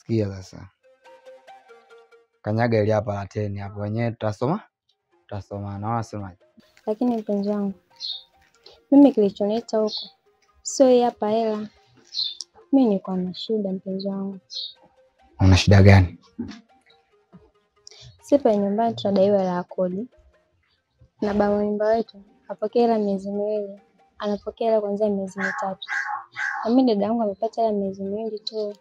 Sikia sasa. Kanyaga ile hapa la 10 hapo wenyewe tutasoma na wasemaje? Lakini mpenzi wangu, mimi kilichonileta huko sio hii hapa hela. Mimi niko na shida mpenzi wangu. Una shida gani? Sipa nyumbani tunadaiwa hela ya kodi. Na baba nyumba wetu apokea hela miezi miwili. Anapokea hela kuanzia miezi mitatu. Na mimi dada yangu amepata hela miezi miwili tu.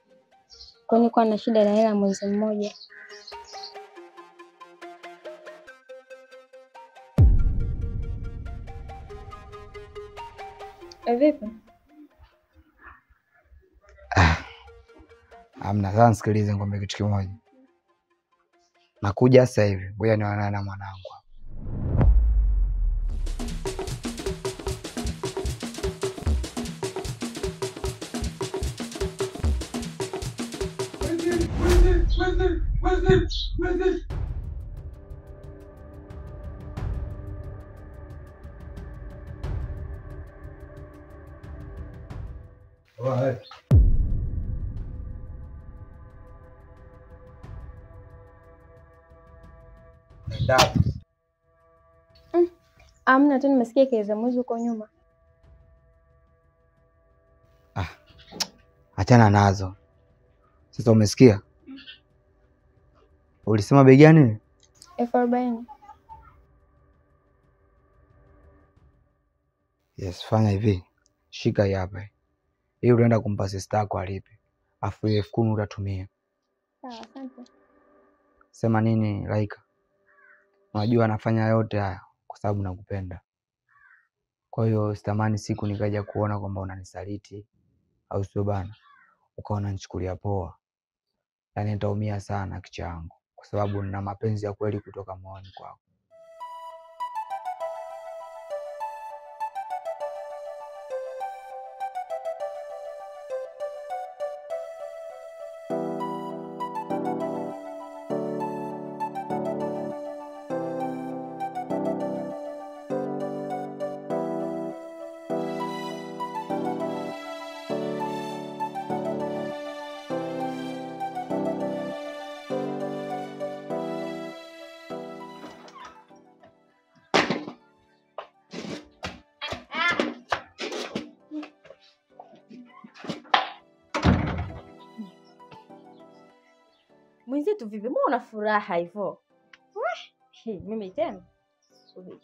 Kwa nini kwa na shida na hela mwezi mmoja? Vipi? Amna, sasa nisikilize ngombe kitu kimoja. Nakuja sasa hivi. Ngoja nione na mwanangu. Amna tu nimesikia kelele mwizi huko nyuma. Achana nazo. Sasa umesikia? Ulisema bei gani? 40. Yes, fanya hivi. Shika hii hapa. Hii unaenda kumpa sister yako alipe. Afu 10,000 utatumia. Sawa, asante. Sema nini Laika? Unajua anafanya yote haya kwa sababu nakupenda. Kwa hiyo sitamani siku nikaja kuona kwamba unanisaliti au sio bana? Ukaona nichukulia poa. Yaani nitaumia sana kichangu kwa sababu nina mapenzi ya kweli kutoka moyoni kwako. Mwenzetu vipi? Mbona una furaha hivyo? Mimi tena. Subiri.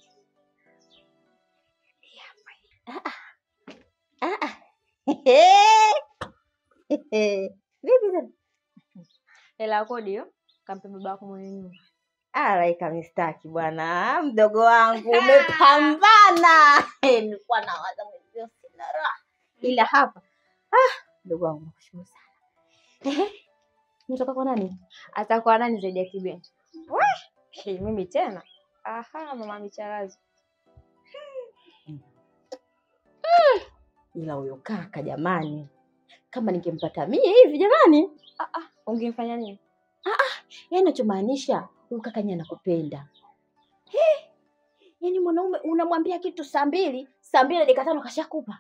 Vipi tena? Hela kodi hiyo kampe baba yako mwenye nyumba. Laika mistaki bwana. Mdogo wangu umepambana. Nilikuwa nawaza mwenzio sina raha. Ila hapa. Mdogo wangu nakushukuru sana. Nitoka kwa nani? Atakuwa nani zaidi ya Kibendo? Mimi tena? Mama Micharazi. Ila huyo kaka jamani. Kama ningempata mie hivi jamani. Ungemfanya nini? Yaani nachomaanisha huyo kaka nyanya anakupenda. Yaani mwanaume unamwambia kitu saa 2 dakika 5 kashakupa.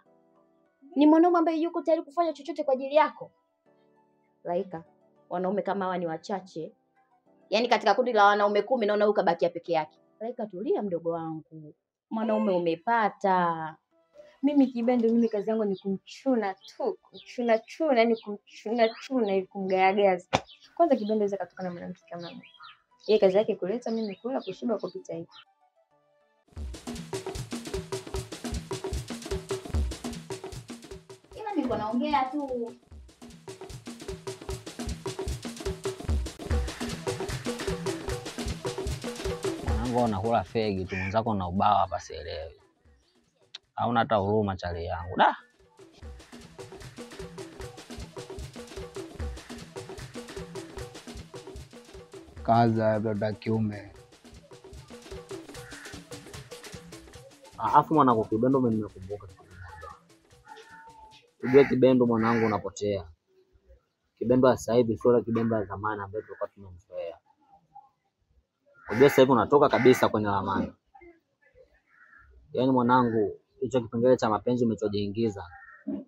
Ni mwanaume ambaye yuko tayari kufanya chochote kwa ajili yako. Laika, wanaume kama hawa ni wachache. Yaani katika kundi la wanaume 10 naona huyu kabakia peke yake. Laika tulia mdogo wangu. Mwanaume umepata. Mimi Kibendo, mimi kazi yangu ni kumchuna tu. Kumchuna, yani kumchuna hivi kumgayagaza. Kwanza Kibendo hizo katoka na mwanamke kama mimi. Yeye kazi yake kuleta mimi kula kushiba kupita hivi. Ila niko naongea tu. Mwanangu unakula fegi tu, mwenzako na ubao hapa sielewi. Hauna hata huruma chali yangu. Da. Kaza ya dada kiume. Afu mwanangu Kibendo mimi nimekumbuka. Ujue Kibendo mwanangu unapotea. Kibendo sasa hivi sio Kibendo wa zamani ambaye tulikuwa tumemzoea. Ujue sasa hivi unatoka kabisa kwenye ramani. Yaani mwanangu hicho kipengele cha mapenzi umechojiingiza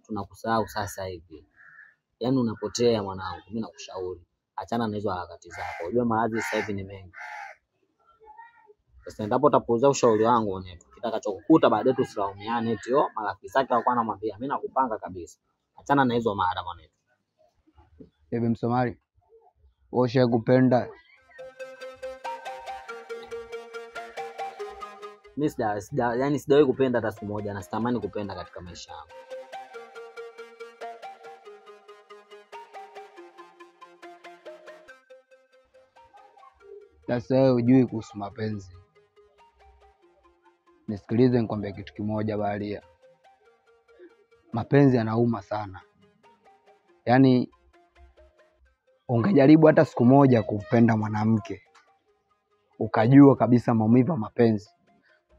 tunakusahau sasa hivi. Yaani unapotea mwanangu. Mimi nakushauri achana na hizo harakati zako. Unajua maradhi sasa hivi ni mengi. Sasa endapo utapuuza ushauri wangu mwanetu, kitakachokukuta baadaye tusilaumiane eti marafiki zake walikuwa anamwambia. Mimi nakupanga kabisa. Achana na hizo mada mwanetu. Bebe Msomali, wewe ushakupenda? Mimi yani sijawahi kupenda hata siku moja na sitamani kupenda katika maisha yangu. Sasa wewe hujui kuhusu mapenzi. Nisikilize nikwambie kitu kimoja Baharia. Mapenzi yanauma sana. Yaani ungejaribu hata siku moja kupenda mwanamke, ukajua kabisa maumivu ya mapenzi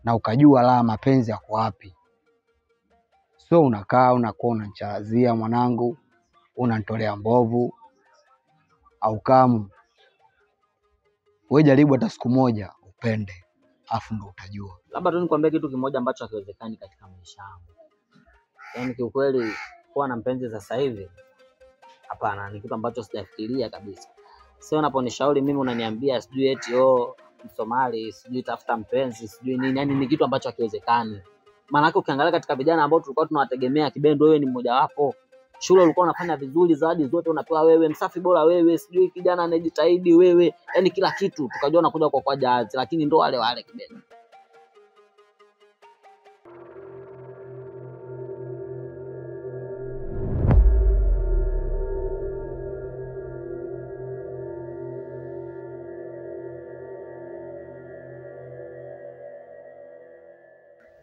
na ukajua la mapenzi yako wapi. So unakaa unakuwa unachazia mwanangu, unanitolea mbovu au kamu. Wewe jaribu hata siku moja upende, afu ndo utajua. Labda tu nikwambie kitu kimoja ambacho hakiwezekani katika maisha yangu. Yaani kiukweli kuwa na mpenzi sasa hivi hapana, ni kitu ambacho sijafikiria kabisa. Sio unaponishauri mimi unaniambia sijui eti Msomali, sijui tafuta mpenzi, sijui nini. Yaani ni kitu ambacho hakiwezekani. Maana yake ukiangalia katika vijana ambao tulikuwa tunawategemea Kibendo, wewe ni mmoja wapo. Shule ulikuwa unafanya vizuri, zawadi zote unapewa wewe, msafi bora wewe, sijui kijana anajitahidi wewe. Yaani kila kitu tukajua unakuja kwa jahazi, lakini ndo wale wale Kibendo.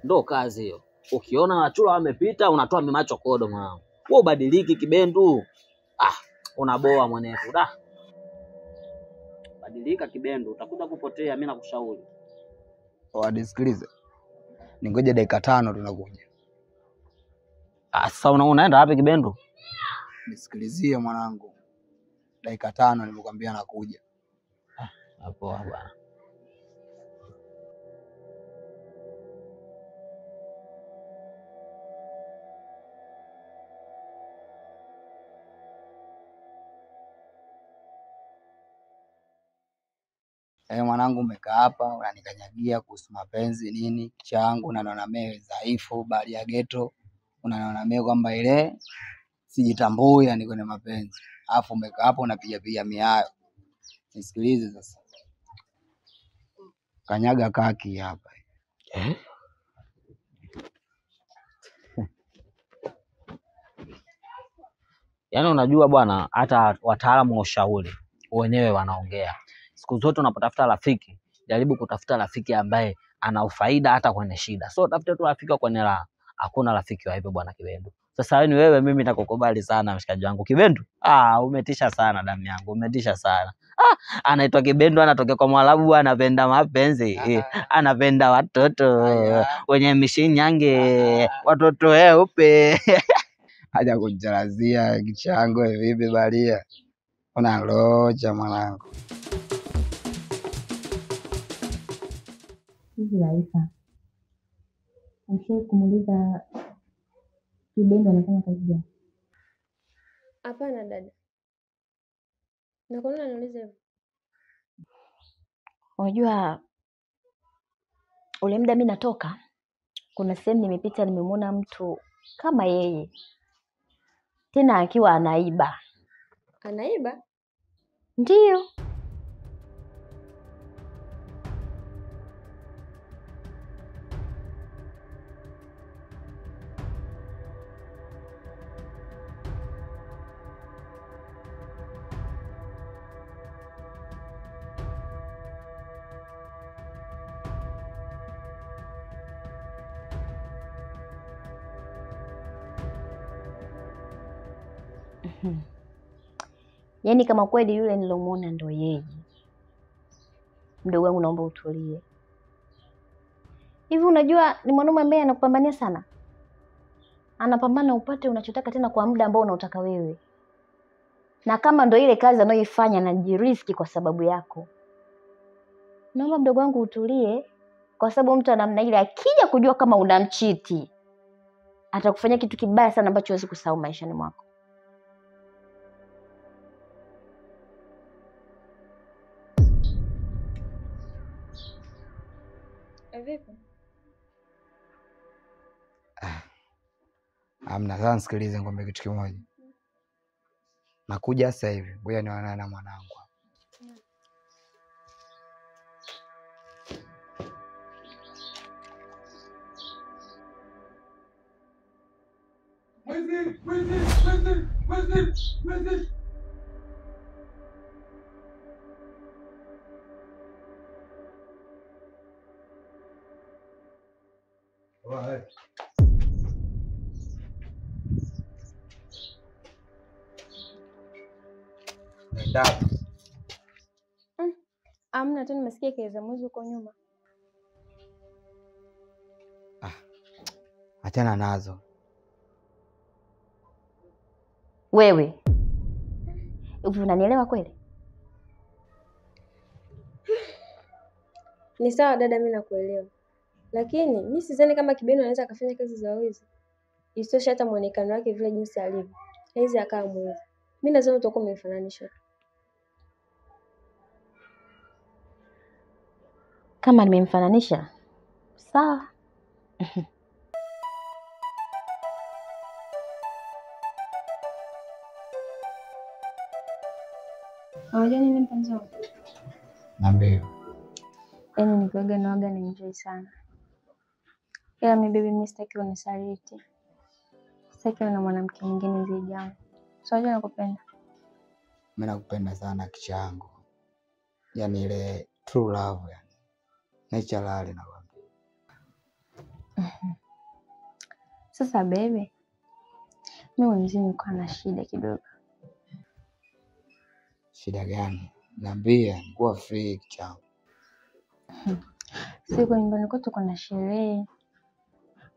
Ndo kazi hiyo. Ukiona wachula wamepita unatoa mimacho kodo mwanangu. Wewe ubadiliki Kibendu. Unaboa mwanetu. Badilika Kibendu, utakuja kupotea, mimi nakushauri. Wadisikilize. Ningoje dakika 5 tunakuja. Sasa unaenda wapi Kibendu? Nisikilizie mwanangu. Dakika 5 nimekwambia nakuja. Hapo bwana. Mwanangu umekaa hapa unanikanyagia kuhusu mapenzi nini changu, unaniona mimi dhaifu bali ya ghetto, unaniona mimi kwamba ile sijitambui yani kwenye mapenzi. Alafu umekaa hapo unapiga piga miayo. Nisikilize sasa. Kanyaga kaki hapa. Yaani unajua bwana, hata wataalamu wa ushauri wenyewe wanaongea. Siku zote unapotafuta rafiki, jaribu kutafuta rafiki ambaye ana ufaida hata kwenye shida. So tafuta tu rafiki kwenye raha. Hakuna rafiki wa hivyo bwana Kibendu. Sasa ni wewe, mimi nakukubali sana mshikaji wangu Kibendu. Umetisha sana damu yangu, umetisha sana. Anaitwa Kibendu, anatokea kwa Mwarabu, anapenda mapenzi, anapenda watoto wenye mishinyange, watoto weupe. Haja kujarazia kichango vipi Baharia? Unalocha mwanangu. Hivi Laifa, ushawahi kumuuliza Kibendo anafanya kazi gani? Hapana dada. Na kwa nini unaniuliza hivyo? Unajua ule muda mimi natoka, kuna sehemu nimepita nimemwona mtu kama yeye. Tena akiwa anaiba. Anaiba? Ndiyo. Yaani kama kweli yule nilomuona ndo yeye. Mdogo wangu naomba utulie. Hivi unajua ni mwanaume ambaye anakupambania sana. Anapambana upate unachotaka tena kwa muda ambao unautaka wewe. Na kama ndo ile kazi anayoifanya anajiriski kwa sababu yako. Naomba mdogo wangu utulie, kwa sababu mtu anamna ile akija kujua kama unamchiti atakufanyia kitu kibaya sana ambacho huwezi kusahau maishani mwako. Vipi? Amna, sasa nisikilize nikwambie kitu kimoja. Nakuja sasa hivi. Ngoja nione na mwanangu. Mwezi. Nenda. Amna tu, nimesikia kelele za mwizi huko nyuma. Achana nazo. Wewe hivi unanielewa kweli? Ni sawa dada, mimi nakuelewa, lakini mimi sidhani kama Kibeno anaweza akafanya kazi za wizi. Isitoshe hata muonekano wake vile jinsi alivyo, haizi akawa mwizi. Mimi nadhani utakuwa umemfananisha. Kama nimemfananisha sawa. Unajua nini mpenzi wangu? Niambie. Yaani nikiwaga na enjoy sana. Ila mimi sitaki unisaliti. Sitaki na mwanamke mwingine zaidi yangu. So unajua nakupenda. Mimi nakupenda sana kicha yangu. Yaani ile true love yani. Natural nakwambia. Sasa baby, mimi mwenyewe niko na shida kidogo. Shida gani? Niambie, kuwa free kicha yangu. Siku nyumbani kwetu kuna sherehe.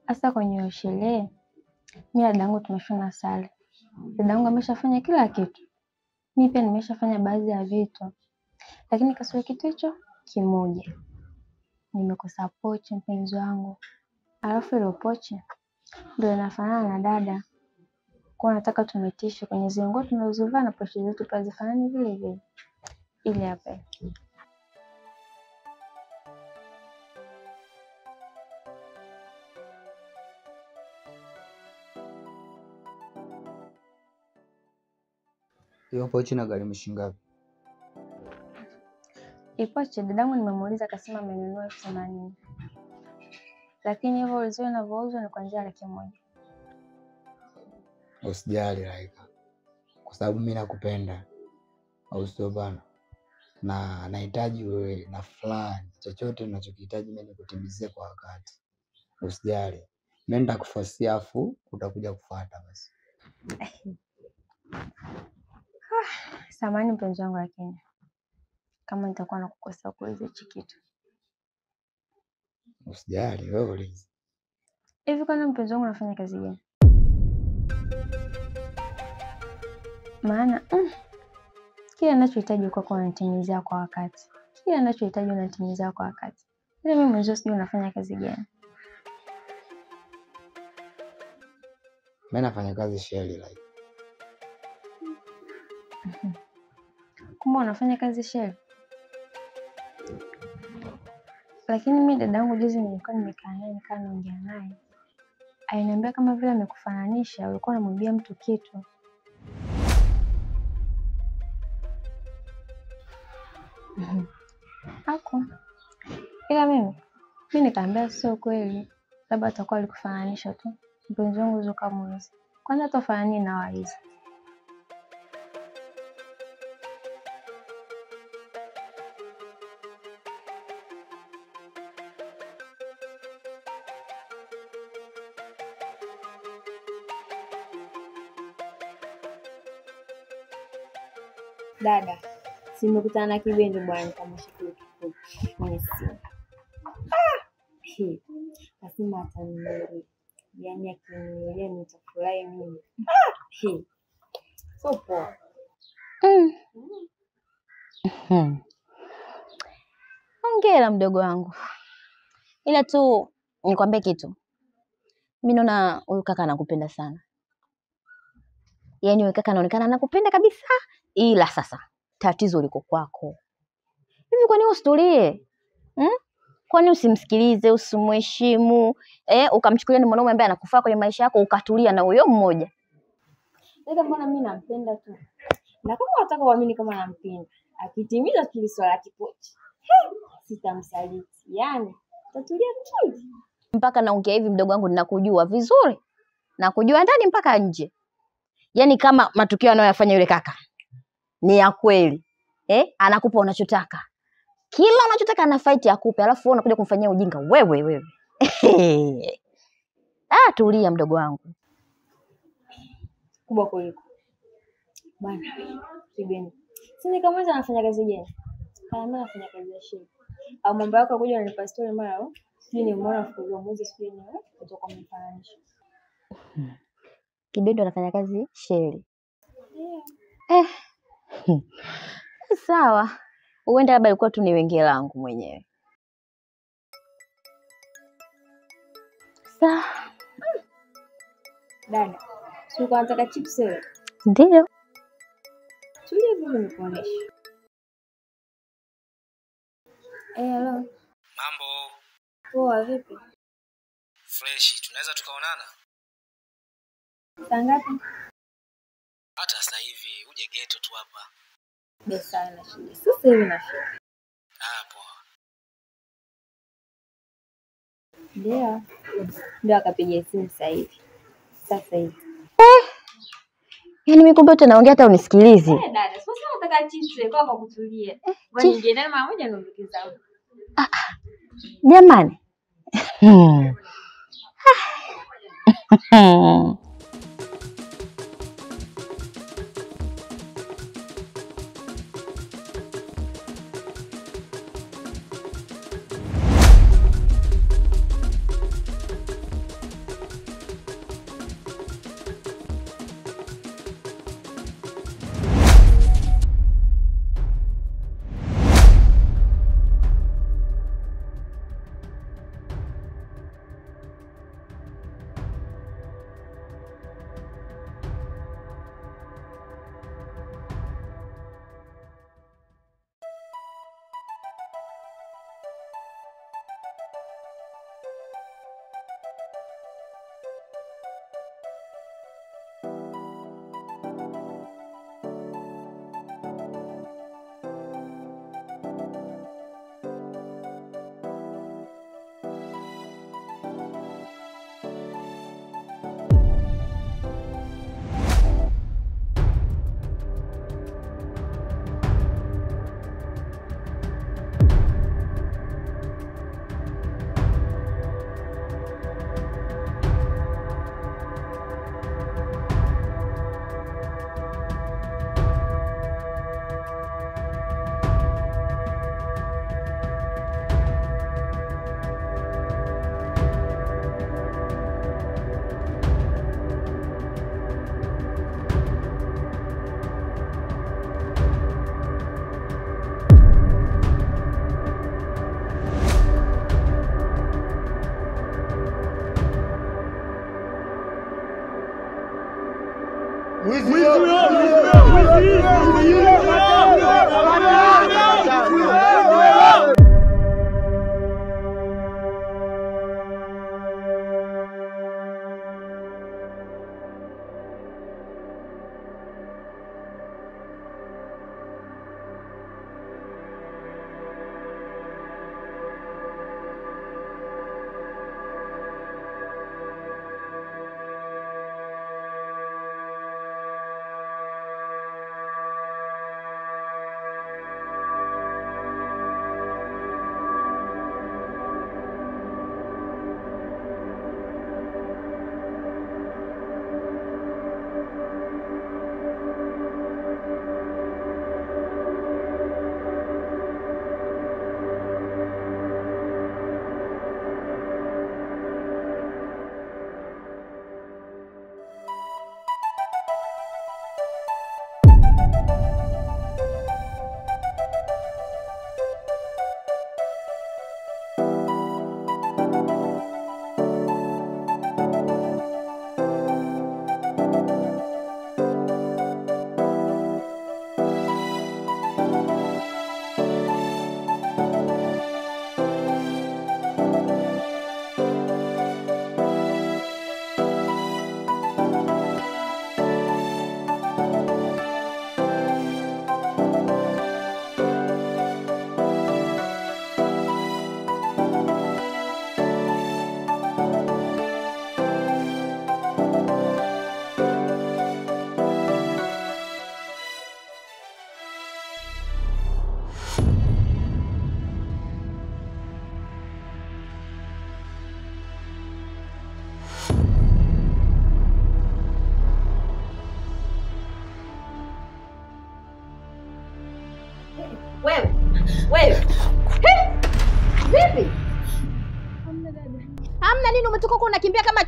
Hasa kwenye sherehe, mimi na dadangu tumeshona sare. Dadangu ameshafanya kila kitu. Mimi pia nimeshafanya baadhi ya vitu. Lakini kasoro kitu hicho kimoja. Nimekosa pochi mpenzi wangu. Alafu ile pochi ndio inafanana na dada. Kwa nataka tumetishe kwenye zile nguo tunazovaa na pochi zetu pia zifanane vile vile. Ile hapa. Hiyo pochi na gharimu shilingi ngapi? Ipochi dadangu nimemuuliza akasema amenunua 80,000. Lakini hivyo ulizio inavyouzwa ni kuanzia 100,000. Usijali Laika. Kwa sababu mimi nakupenda. Au sio bana? Na nahitaji wewe na fulani. Chochote unachokihitaji mimi nikutimizie kwa wakati. Usijali. Mimi nitakuforsia afu utakuja kufuata basi. Samahani mpenzi wangu, lakini kama nitakuwa nakukosa kuuliza hichi kitu. Usijali, wewe uliza. Hivi kwani mpenzi wangu unafanya kazi gani? Maana kila ninachohitaji kwako unanitimizia kwa wakati. Kila ninachohitaji unanitimizia kwa wakati. Ila mimi mwenyewe sijui unafanya kazi gani. Mimi nafanya kazi Shell like. Kumbe unafanya kazi Shell? Lakini mimi dadangu juzi nilikuwa nimekaa naye nikaa naongea naye. Aliniambia kama vile amekufananisha, ulikuwa unamwambia mtu kitu. Haku. Ila mimi nikaambia sio kweli. Labda atakuwa alikufananisha tu. Mpenzi wangu uzuka mwizi. Kwanza tofanani na waizi. Dada, simekutana na Kibendo bwana kama shikili kifupi kwenye simu. Lazima atanielewa. Yaani akinielewa nitafurahi mimi. So poa. Hongera mdogo wangu. Ila tu nikwambie kitu. Mimi naona huyu kaka anakupenda sana. Yaani huyu kaka anaonekana anakupenda kabisa. Ila sasa tatizo liko kwako. Hivi kwa nini usitulie? Kwani usimsikilize, usimheshimu, ukamchukulia ni mwanaume ambaye anakufaa kwenye maisha yako ukatulia na huyo mmoja? Dada, mbona mimi nampenda tu. Na kama unataka uamini kama nampenda, akitimiza kile swala kipochi, sitamsaliti. Yaani, tatulia tu. Mpaka naongea hivi mdogo wangu ninakujua vizuri. Nakujua ndani mpaka nje. Yaani kama matukio anayoyafanya yule kaka ni ya kweli, anakupa unachotaka. Kila unachotaka ana fight akupe, alafu wewe unakuja kumfanyia ujinga wewe. Tulia mdogo wangu. Kubwa kuliko. Bwana, Kibeni. Sini kama mwanzo anafanya kazi gani? Kama anafanya kazi ya shehe. Au mambo yako kuja unanipa story mara sijui ni mbona mfukuzwa mwezi sijui ni kutoka mfananisho. Kibendo anafanya kazi shehe. Sawa. Uenda labda ilikuwa tu ni wenge langu mwenyewe. Sawa. Dada, si uko unataka chips wewe? Ndio. Tulia vile nikuonesha. Hello. Mambo. Poa, vipi? Fresh, tunaweza tukaonana? Saa ngapi? Hata sasa hivi uje ghetto tu hapa. Besa na shida. Sasa hivi na shida. Poa. Ndio akapiga simu sasa hivi. Sasa hivi. Yaani mimi kumbe tunaongea hata unisikilizi. Dada, sasa unataka chips kwa kutulia. Wewe ningeenda mara moja niondoke zangu. Jamani.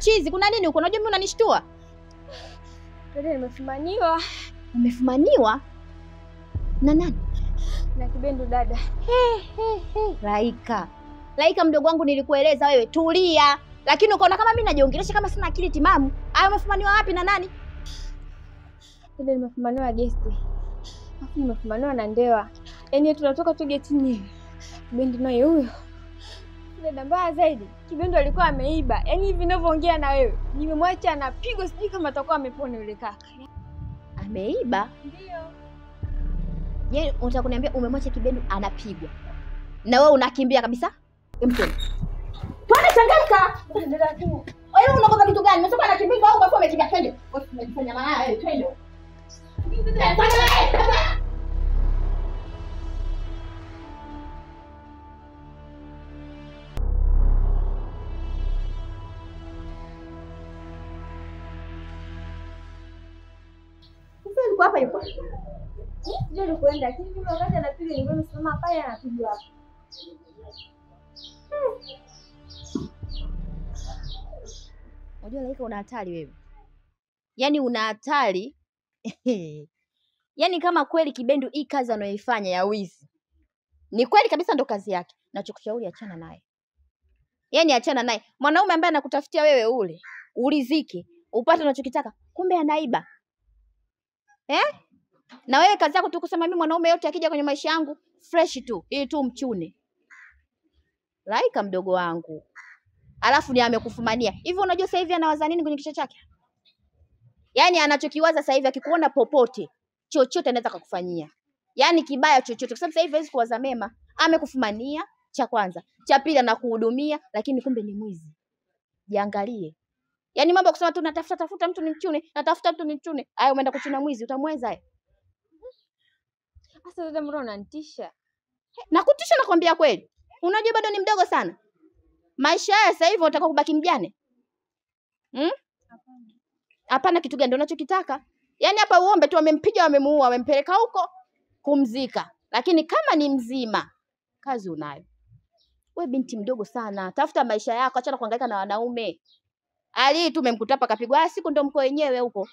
chizi, kuna nini huko? Unajua mimi unanishtua. Dada, nimefumaniwa. Umefumaniwa? Na nani? Na Kibendu dada. Laika mdogo wangu, nilikueleza wewe tulia. Lakini ukaona kama mimi najiongelesha kama sina akili timamu. Hayo umefumaniwa wapi na nani? Dada, nimefumaniwa gesti. Alafu nimefumaniwa na Ndewa. Yaani tunatoka tu getini. Kibendu naye huyo. Dada, mbaya zaidi, Kibendu alikuwa ameiba. Yaani hivi ninavyoongea na wewe, nimemwacha anapigwa, sijui kama atakuwa amepona yule kaka. Ameiba? Ndio. Je, unataka kuniambia umemwacha Kibendu anapigwa na wewe unakimbia kabisa? Mtoni. Twende changamka. Wewe unakosa kitu gani? Umetoka anakimbia au kwa umekimbia? Twende. Wewe unajifanya malaya wewe, twende. Sasa yuko hapa yuko. Sijui alikuenda, lakini kama wakati anapiga nilikuwa nimesimama pale anapigwa hapa. Unajua Laika, una hatari wewe. Yaani una hatari. Yaani kama kweli Kibendu hii kazi anayoifanya ya wizi ni kweli kabisa ndo kazi yake, nachokushauri achana naye. Yaani achana naye. Mwanaume ambaye anakutafutia wewe ule ulizike, upate unachokitaka, kumbe anaiba. Na wewe kazi yako tu kusema mimi mwanaume yote akija kwenye maisha yangu fresh tu, ili tu mchune. Laika mdogo wangu. Alafu ni amekufumania. Hivi unajua sasa hivi anawaza nini kwenye kichwa chake? Yaani anachokiwaza sasa hivi akikuona popote, chochote anaweza kukufanyia. Yaani kibaya chochote. Kwa sababu sasa hivi hawezi kuwaza mema. Amekufumania cha kwanza. Cha pili anakuhudumia, lakini kumbe ni mwizi. Jiangalie. Yaani mambo kusema tu natafuta mtu nimchune, natafuta mtu nimchune. Hayo umeenda kuchuna mwizi, utamweza yeye. Sasa dada, mbona unanitisha? Nakutisha, nakwambia kweli. Unajua bado ni mdogo sana. Maisha haya sasa hivi unataka kubaki mjane? Hapana, kitu gani ndio unachokitaka? Yaani hapa uombe tu wamempiga, wamemuua, wamempeleka huko kumzika. Lakini kama ni mzima, kazi unayo. Wewe binti mdogo sana, tafuta maisha yako, acha kuhangaika na wanaume. Ali tu umemkuta hapa kapigwa, siku ndio mko wenyewe huko.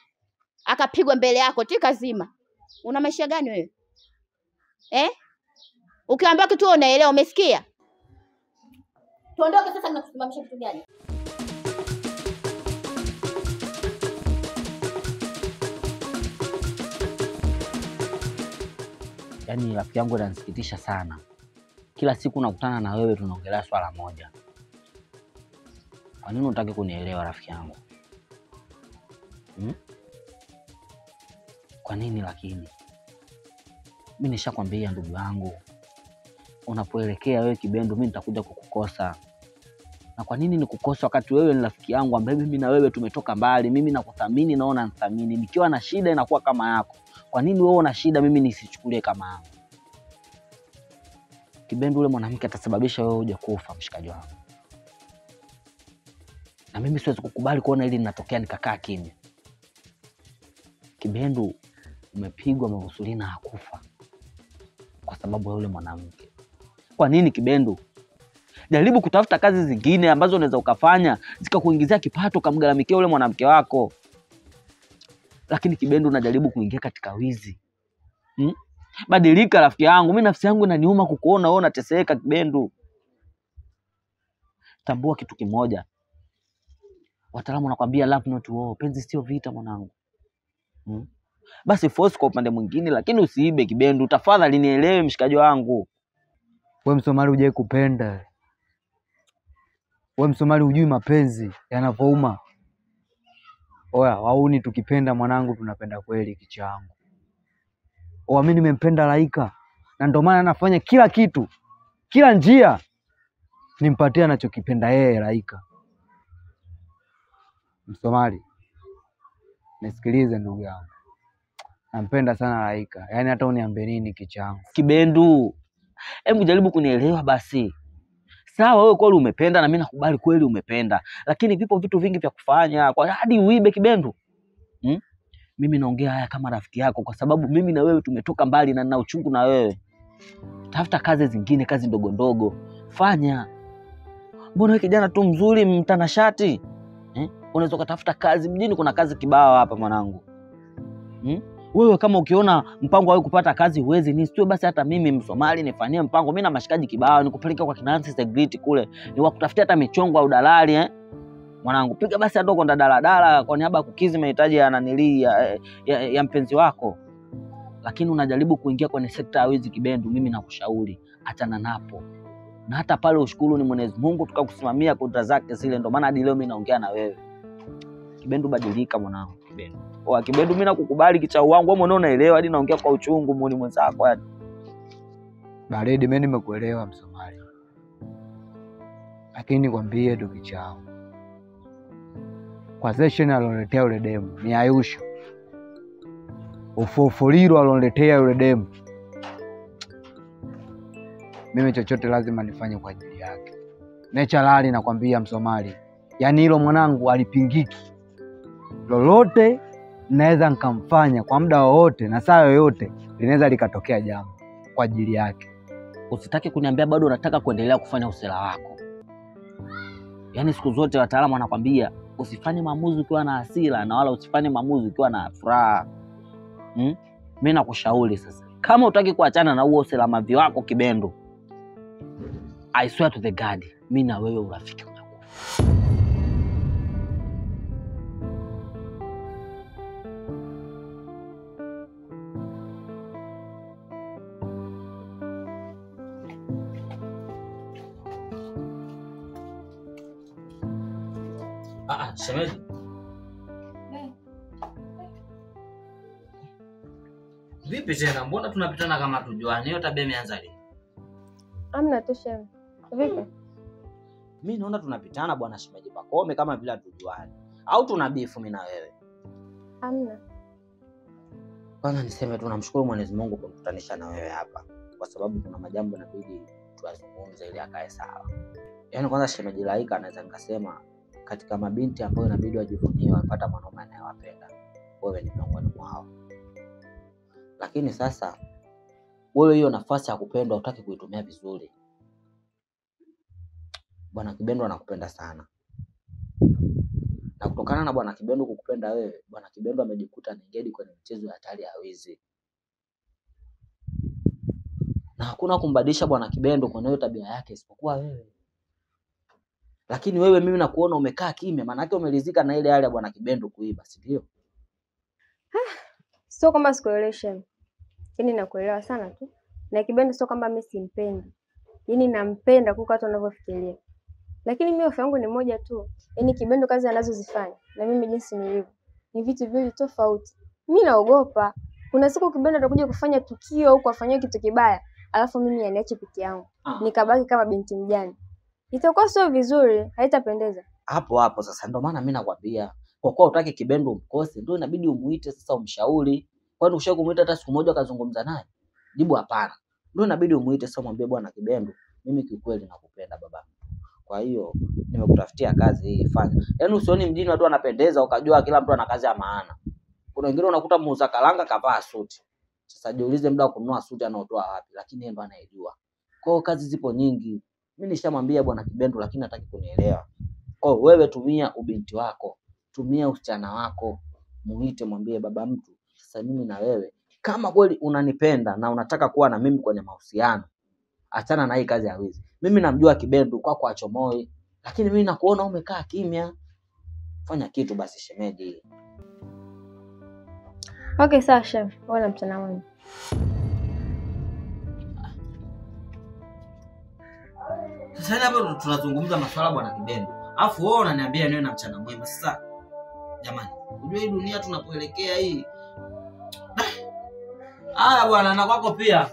Akapigwa mbele yako tika zima. Una maisha gani wewe? Ukiambiwa kitu unaelewa, umesikia? Tuondoke sasa, ninakusimamisha kitu gani? Yaani rafiki yangu ananisikitisha sana. Kila siku nakutana na wewe tunaongelea swala moja. Kwa nini unataka kunielewa rafiki yangu? Kwa nini lakini? Mimi nishakwambia ndugu yangu, unapoelekea wewe Kibendu mimi nitakuja kukukosa. Na kwa nini nikukosa wakati wewe ni rafiki yangu ambaye mimi na wewe tumetoka mbali, mimi nakuthamini na ona nithamini. Nikiwa na shida inakuwa kama yako. Kwa nini wewe una shida mimi nisichukulie kama yangu? Kibendu yule mwanamke atasababisha wewe uje kufa mshikaji wangu. Na mimi siwezi kukubali kuona hili linatokea nikakaa kimya. Kibendu umepigwa mahusulina hakufa kwa sababu ya yule mwanamke. Kwa nini Kibendu? Jaribu kutafuta kazi zingine ambazo unaweza ukafanya zikakuingizia kipato kamgaramikia yule mwanamke wako. Lakini Kibendu unajaribu kuingia katika wizi. Badilika rafiki yangu, mimi nafsi yangu inaniuma kukuona wewe unateseka Kibendu. Tambua kitu kimoja. Wataalamu wanakuambia love not war, penzi sio vita mwanangu. Basi force kwa upande mwingine, lakini usiibe Kibendu, tafadhali nielewe mshikaji wangu. Wewe Msomali hujai kupenda. Wewe Msomali hujui mapenzi yanavyouma. Oya, wauni tukipenda mwanangu tunapenda kweli kichangu. Mimi nimempenda Laika na ndio maana nafanya kila kitu, kila njia nimpatie anachokipenda yeye Laika. Msomali, nisikilize ndugu yangu. Nampenda sana Laika. Yaani hata uniambie nini kichangu. Kibendu, hebu jaribu kunielewa basi. Sawa wewe kweli umependa na mimi nakubali kweli umependa. Lakini vipo vitu vingi vya kufanya. Kwa hadi uibe Kibendu. Mimi naongea haya kama rafiki yako kwa sababu mimi na wewe tumetoka mbali na nina uchungu na wewe. Tafuta kazi zingine, kazi ndogo ndogo. Fanya. Mbona wewe kijana tu mzuri mtanashati? Unaweza kutafuta kazi mjini, kuna kazi kibao hapa mwanangu. Wewe kama ukiona mpango wa kupata kazi huwezi, nisitue basi hata mimi Msomali nifanyie mpango. Mimi na mashikaji kibao, nikupeleke kwa Kinansi Security kule, niwakutafutia hata michongo au dalali Mwanangu, piga basi hata uko daladala kwa niaba ya kukizi mahitaji ya nanili ya mpenzi wako. Lakini unajaribu kuingia kwenye sekta ya wizi Kibendu, mimi nakushauri achana napo. Na hata pale ushukuru ni Mwenyezi Mungu tukakusimamia kontra zake zile, ndio maana hadi leo mimi naongea na wewe. Kibendu badilika mwanangu, Kibendu. Kibendu mimi nakukubali kichao wangu, wewe mwenyewe unaelewa, hadi naongea kwa uchungu muone mwenzako yani. Baridi, mimi nimekuelewa Msomali. Lakini kwambie tu kichao. Kwa session aloletea yule demu ni Ayusha. Ufofoliro aloletea yule demu. Mimi chochote lazima nifanye kwa ajili yake. Naturally nakwambia Msomali. Yaani hilo mwanangu alipingiki. Lolote naweza nikamfanya kwa muda wowote na saa yoyote linaweza likatokea jambo kwa ajili yake. Usitaki kuniambia bado unataka kuendelea kufanya usela wako. Yaani siku zote wataalamu wanakwambia usifanye maamuzi ukiwa na hasira na wala usifanye maamuzi ukiwa na furaha. Mimi nakushauri sasa, kama utaki kuachana na huo usalama wako Kibendu, I swear to the God, mimi na wewe urafiki unakufa. Shemeji. Vipi tena? Mbona tunapitana kama tujuani? Hiyo tabia imeanza lini? Amna tu shemeji. Vipi? Mimi naona tunapitana bwana shemeji Pakome kama vile tujuani. Au tuna beef mimi na wewe? Amna. Kwanza niseme tunamshukuru Mwenyezi Mungu kwa kukutanisha na wewe hapa. Kwa sababu kuna majambo inabidi tuazungumze ili akae sawa. Yaani kwanza shemeji Laika anaweza nikasema katika mabinti ambao inabidi wajivunie wapata mwanaume anayewapenda, wewe ni miongoni mwao. Lakini sasa wewe hiyo nafasi ya kupendwa hutaki kuitumia vizuri. Bwana Kibendu anakupenda sana. Na kutokana na Bwana Kibendu kukupenda wewe, Bwana Kibendu amejikuta anaingia kwenye mchezo ya hatari ya wizi. Na hakuna kumbadilisha Bwana Kibendu kwa hiyo tabia yake isipokuwa wewe. Lakini wewe mimi nakuona umekaa kimya, maana yake umelizika na ile hali ya Bwana Kibendu kuiba, si ndio? Sio kama sikuelewesha. Yaani nakuelewa sana tu. Na Kibendu sio kama mimi simpendi. Yaani nampenda kuliko watu wanavyofikiria. Lakini mimi hofu yangu ni moja tu. Yaani Kibendu kazi anazozifanya na mimi jinsi nilivyo ni vitu viwili tofauti. Mimi naogopa. Kuna siku Kibendu atakuja kufanya tukio au kufanyia kitu kibaya, alafu mimi aniache peke yangu. Nikabaki kama binti mjane. Itakuwa sio vizuri, haitapendeza. Hapo sasa ndio maana mimi nakwambia, kwa kuwa utaki Kibendu umkose, ndio inabidi umuite sasa umshauri. Kwani ushakumwita hata siku moja kazungumza naye? Jibu hapana. Ndio inabidi umuite sasa mwambie Bwana Kibendu, mimi kiukweli nakupenda baba. Kwa hiyo nimekutafutia kazi hii fanya. Yaani usioni mjini watu wanapendeza ukajua kila mtu ana kazi ya maana. Kuna wengine unakuta muuza kalanga kavaa suti. Sasa jiulize muda wa kununua suti anaotoa wapi, lakini yeye ndo anayejua. Kwa hiyo kazi zipo nyingi. Mimi nishamwambia Bwana Kibendu lakini hataki kunielewa. Wewe tumia ubinti wako, tumia usichana wako, muite mwambie baba mtu, sasa mimi na wewe kama kweli unanipenda na unataka kuwa na mimi kwenye mahusiano, achana na hii kazi ya wizi. Mimi namjua Kibendu kwako achomoi, lakini mimi nakuona umekaa kimya. Fanya kitu basi shemeji. Okay, sawa chef. Wewe na mchana mwema. Sasa hapo tunazungumza masuala Bwana Kibendu. Alafu wewe unaniambia niwe na mchana mwema. Sasa jamani, unajua hii dunia tunapoelekea hii. Haya bwana, na kwako pia.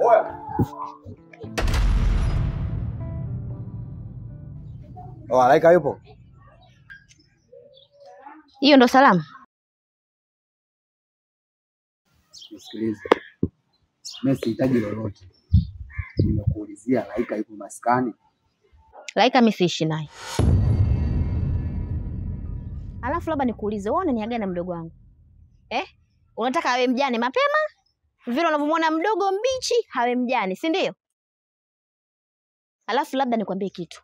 Oya. Laika yupo? Hiyo ndo salamu? Nisikilize. Mimi sihitaji lolote. Nimekuulizia Laika yupo maskani. Laika mimi siishi naye. Alafu labda nikuulize, wewe unaniaga na mdogo wangu? Unataka awe mjane mapema Vile unavyomwona mdogo mbichi hawe mjani, si ndio? Alafu labda nikwambie kitu.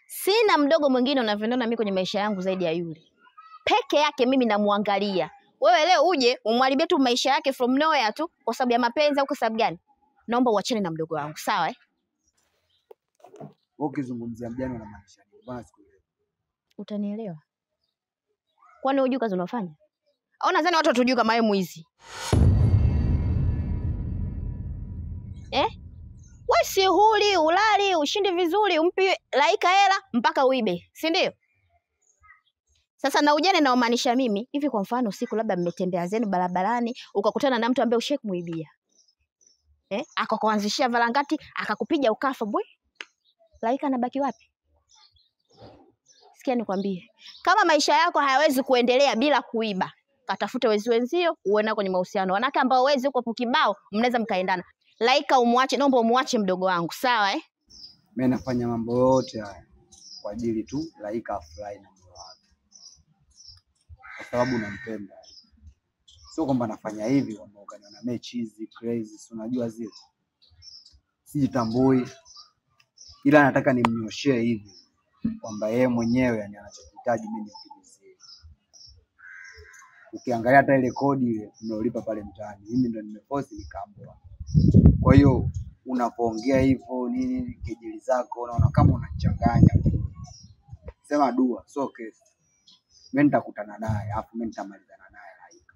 Sina mdogo mwingine unavyoniona mimi kwenye maisha yangu zaidi ya yule. Peke yake mimi namuangalia. Wewe leo uje umwharibie tu maisha yake from nowhere tu kwa sababu ya mapenzi au kwa sababu gani? Naomba uachane na mdogo wangu, sawa eh? Ukizungumzia mjane unamaanisha nini? Bwana sikuelewi. Utanielewa. Kwani hujui kazi unafanya? Au nadhani watu watujui kama wewe mwizi? Wewe si huli, ulali, ushindi vizuri, umpi Laika hela mpaka uibe, si ndio? Sasa na ujane na umaanisha mimi, hivi kwa mfano siku labda mmetembea zenu barabarani, ukakutana na mtu ambaye ushakumwibia. Akakuanzishia valangati, akakupiga ukafa bwe. Laika anabaki wapi? Sikia nikwambie. Kama maisha yako hayawezi kuendelea bila kuiba, katafute wenzio uwe nao kwenye mahusiano. Wanawake ambao wezi huko kibao, mnaweza mkaendana. Laika umwache, naomba umwache mdogo wangu, sawa eh? Mimi nafanya mambo yote haya kwa ajili tu Laika afurahi na moyo wake. Kwa sababu nampenda. Sio kwamba nafanya hivi kwamba ukaniona mechi hizi crazy, si unajua zile. Sijitambui. Ila nataka nimnyoshie hivi kwamba yeye mwenyewe yani anachohitaji mimi nimtimizie. Ukiangalia hata ile kodi ile tunalipa pale mtaani, mimi ndo nimeposti nikaamua. Kwa hiyo unapoongea hivyo nini kejeli zako unaona kama unachanganya. Sema dua, so kesi. Mimi nitakutana naye, afu mimi nitamalizana naye Laika.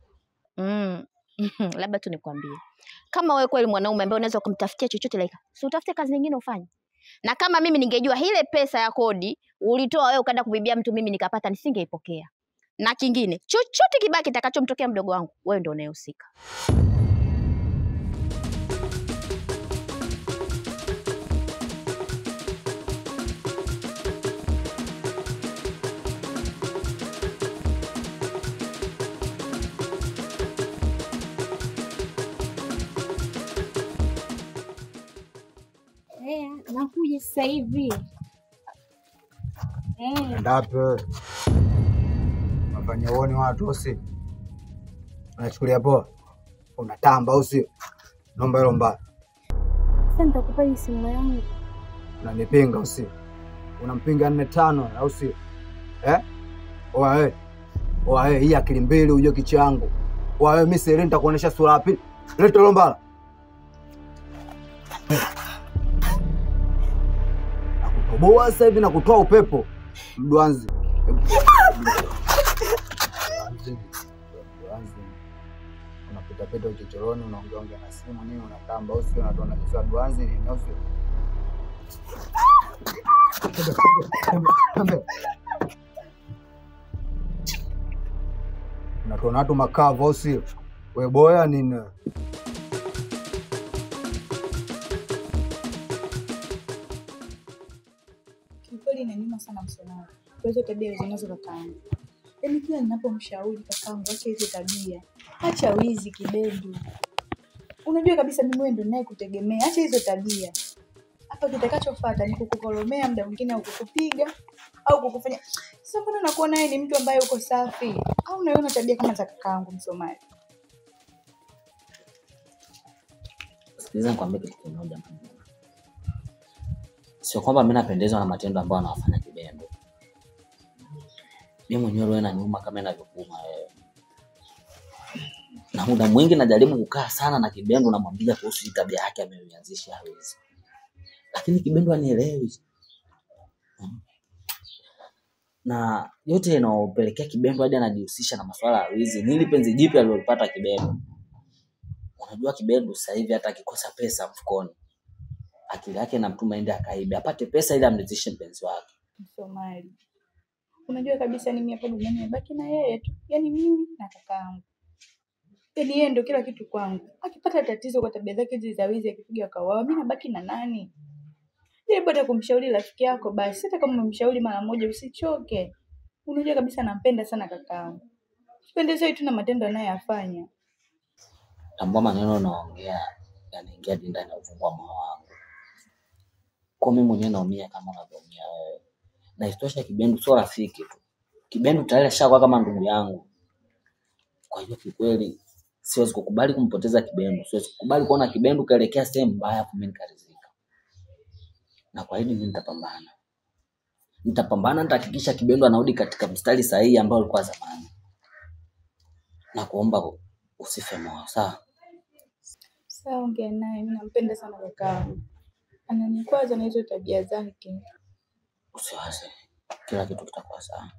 Labda tu nikwambie. Kama wewe kweli mwanaume ambaye unaweza kumtafutia chochote Laika, si utafute kazi nyingine ufanye. Na kama mimi ningejua ile pesa ya kodi ulitoa wewe ukaenda kubibia mtu mimi nikapata nisingeipokea. Na kingine, chochote kibaki kitakachomtokea mdogo wangu, wewe ndio unayehusika. Nakuja sasa hivi. Ndape. Unafanya uone watu usi. Unachukulia poa. Unatamba au sio? Naomba hilo mbaya. Sasa nitakupa hii simu yangu. Unanipinga au sio? Unampinga 4-5 au sio? Oa hii akili mbili uje kichangu. Oa mimi sasa nitakuonesha sura ya pili. Leta hilo mbaya. Boa sasa hivi na kutoa upepo mdwanzi. Unapita pita uchochoroni unaongea na simu nini unatamba au sio unatoa na kiswa dwanzi ni au sio? Unatoa watu makavu au sio? Wewe boya nini? Kweli inaniuma sana msonao. Kwa hizo tabia zinazo kakaangu. Yaani kila ninapomshauri kakaangu acha hizo tabia. Acha wizi kibendu. Unajua kabisa mimi wewe ndio ninaye kutegemea. Acha hizo tabia. Hapa kitakachofuata ni kukukoromea muda mwingine au kukupiga au kukufanya. Sasa mbona nakuona yeye ni mtu ambaye uko safi? Au unaona tabia kama za kakaangu Msomali? Sikiliza nikwambie kitu kimoja. Sio kwamba mimi napendezwa na matendo ambayo anafanya Kibendo. Mimi mwenyewe roho inaniuma kama inavyokuuma wewe. Na muda mwingi najaribu kukaa sana na Kibendo namwambia kuhusu tabia yake ameanzisha hawezi. Lakini Kibendo anielewi. Na yote inaopelekea Kibendo hadi anajihusisha na masuala ya wizi. Nili penzi jipi alilopata Kibendo. Unajua Kibendo sasa hivi hata akikosa pesa mfukoni akili yake inamtuma ende akaibe apate pesa ili amridhishe mpenzi wake. Msomali. Unajua kabisa mimi hapa duniani nabaki na yeye tu. Yaani mimi na kakaangu. Yaani yeye ndio kila kitu kwangu. Akipata tatizo kwa tabia zake hizi za wizi akipiga kawawa, mimi nabaki na nani? Yeye bado kumshauri rafiki yako basi. Hata kama umemshauri mara moja usichoke. Unajua kabisa nampenda sana kakaangu. Sipendezei tu na matendo anayofanya. Tambua maneno unaongea yanaingia ndani ya uvungu wa moyo wangu. Kwa mimi mwenyewe naumia kama unavyoumia wewe. Na istosha Kibendo sio rafiki tu. Kibendo tayari ashakuwa kama ndugu yangu. Kwa hiyo kikweli siwezi kukubali kumpoteza Kibendu. Siwezi kukubali kuona Kibendu kaelekea sehemu mbaya kwa mimi nikaridhika. Na kwa hili mimi nitapambana. Nitapambana, nitahakikisha Kibendu anarudi katika mstari sahihi ambao ulikuwa zamani. Na kuomba usife moyo, sawa? Sawa, ongea naye, mimi nampenda sana kakaangu. Ananikwaza na hizo tabia zake. Usiwaze. Kila kitu kitakuwa sawa.